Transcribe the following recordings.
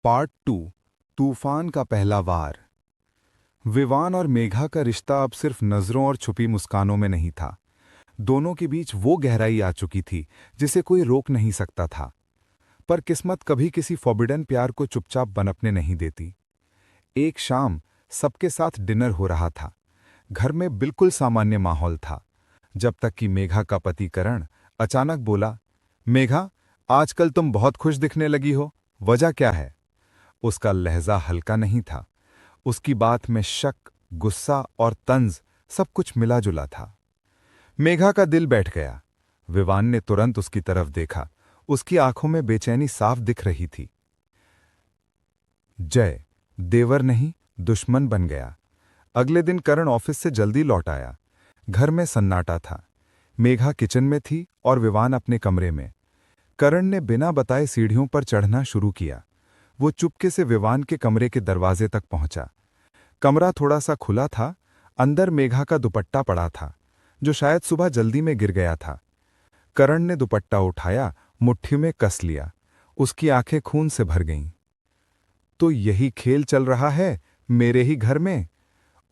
Part 2 तूफान का पहला वार। विवान और मेघा का रिश्ता अब सिर्फ नजरों और छुपी मुस्कानों में नहीं था। दोनों के बीच वो गहराई आ चुकी थी जिसे कोई रोक नहीं सकता था। पर किस्मत कभी किसी फॉरबिडन प्यार को चुपचाप पनपने नहीं देती। एक शाम सबके साथ डिनर हो रहा था। घर में बिल्कुल सामान्य माहौल था, जब तक कि मेघा का पति करण अचानक बोला, मेघा, आजकल तुम बहुत खुश दिखने लगी हो, वजह क्या है? उसका लहजा हल्का नहीं था। उसकी बात में शक, गुस्सा और तंज सब कुछ मिला जुला था। मेघा का दिल बैठ गया। विवान ने तुरंत उसकी तरफ देखा। उसकी आंखों में बेचैनी साफ दिख रही थी। जय देवर नहीं, दुश्मन बन गया। अगले दिन करण ऑफिस से जल्दी लौट आया। घर में सन्नाटा था। मेघा किचन में थी और विवान अपने कमरे में। करण ने बिना बताए सीढ़ियों पर चढ़ना शुरू किया। वो चुपके से विवान के कमरे के दरवाजे तक पहुंचा। कमरा थोड़ा सा खुला था। अंदर मेघा का दुपट्टा पड़ा था, जो शायद सुबह जल्दी में गिर गया था। करण ने दुपट्टा उठाया, मुट्ठी में कस लिया। उसकी आंखें खून से भर गईं। तो यही खेल चल रहा है मेरे ही घर में?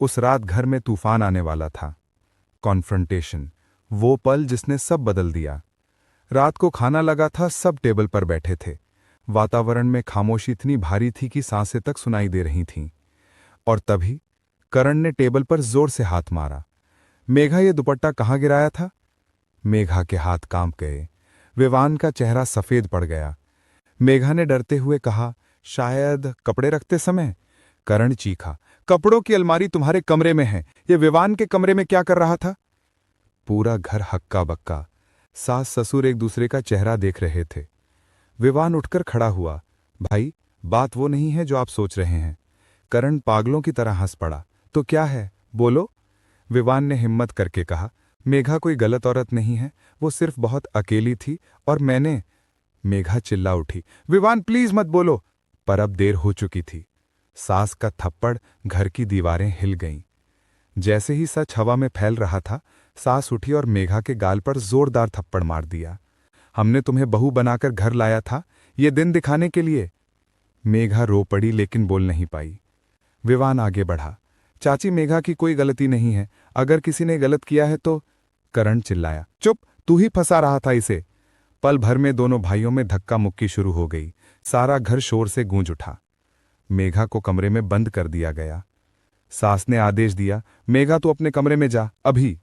उस रात घर में तूफान आने वाला था। कॉन्फ्रंटेशन, वो पल जिसने सब बदल दिया। रात को खाना लगा था, सब टेबल पर बैठे थे। वातावरण में खामोशी इतनी भारी थी कि सांसें तक सुनाई दे रही थीं। और तभी करण ने टेबल पर जोर से हाथ मारा। मेघा, ये दुपट्टा कहाँ गिराया था? मेघा के हाथ कांप गए। विवान का चेहरा सफेद पड़ गया। मेघा ने डरते हुए कहा, शायद कपड़े रखते समय। करण चीखा, कपड़ों की अलमारी तुम्हारे कमरे में है, ये विवान के कमरे में क्या कर रहा था? पूरा घर हक्का बक्का। सास ससुर एक दूसरे का चेहरा देख रहे थे। विवान उठकर खड़ा हुआ। भाई, बात वो नहीं है जो आप सोच रहे हैं। करण पागलों की तरह हंस पड़ा। तो क्या है, बोलो। विवान ने हिम्मत करके कहा, मेघा कोई गलत औरत नहीं है, वो सिर्फ बहुत अकेली थी और मैंने। मेघा चिल्ला उठी, विवान प्लीज मत बोलो। पर अब देर हो चुकी थी। सास का थप्पड़, घर की दीवारें हिल गईं। जैसे ही सच हवा में फैल रहा था, सास उठी और मेघा के गाल पर जोरदार थप्पड़ मार दिया। हमने तुम्हें बहू बनाकर घर लाया था, ये दिन दिखाने के लिए। मेघा रो पड़ी लेकिन बोल नहीं पाई। विवान आगे बढ़ा, चाची, मेघा की कोई गलती नहीं है, अगर किसी ने गलत किया है तो। करण चिल्लाया, चुप, तू ही फंसा रहा था इसे। पल भर में दोनों भाइयों में धक्का मुक्की शुरू हो गई। सारा घर शोर से गूंज उठा। मेघा को कमरे में बंद कर दिया गया। सास ने आदेश दिया, मेघा तू अपने कमरे में जा, अभी।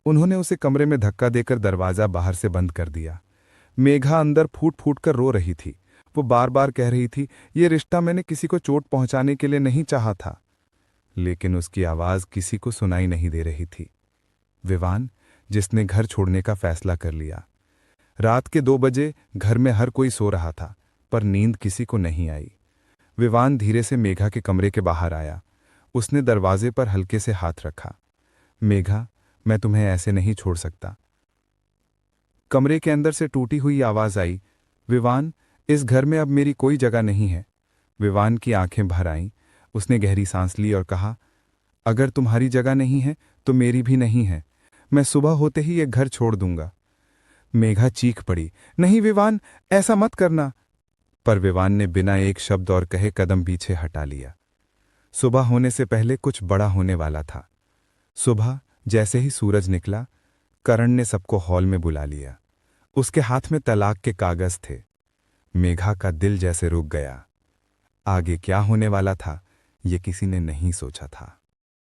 उन्होंने उसे कमरे में धक्का देकर दरवाजा बाहर से बंद कर दिया। मेघा अंदर फूट फूट कर रो रही थी। वो बार बार कह रही थी, ये रिश्ता मैंने किसी को चोट पहुंचाने के लिए नहीं चाहा था। लेकिन उसकी आवाज किसी को सुनाई नहीं दे रही थी। विवान, जिसने घर छोड़ने का फैसला कर लिया। रात के 2 बजे घर में हर कोई सो रहा था, पर नींद किसी को नहीं आई। विवान धीरे से मेघा के कमरे के बाहर आया। उसने दरवाजे पर हल्के से हाथ रखा। मेघा, मैं तुम्हें ऐसे नहीं छोड़ सकता। कमरे के अंदर से टूटी हुई आवाज आई, विवान, इस घर में अब मेरी कोई जगह नहीं है। विवान की आंखें भर आईं। उसने गहरी सांस ली और कहा, अगर तुम्हारी जगह नहीं है तो मेरी भी नहीं है। मैं सुबह होते ही ये घर छोड़ दूंगा। मेघा चीख पड़ी, नहीं विवान, ऐसा मत करना। पर विवान ने बिना एक शब्द और कहे कदम पीछे हटा लिया। सुबह होने से पहले कुछ बड़ा होने वाला था। सुबह जैसे ही सूरज निकला, करण ने सबको हॉल में बुला लिया। उसके हाथ में तलाक के कागज थे। मेघा का दिल जैसे रुक गया। आगे क्या होने वाला था, ये किसी ने नहीं सोचा था।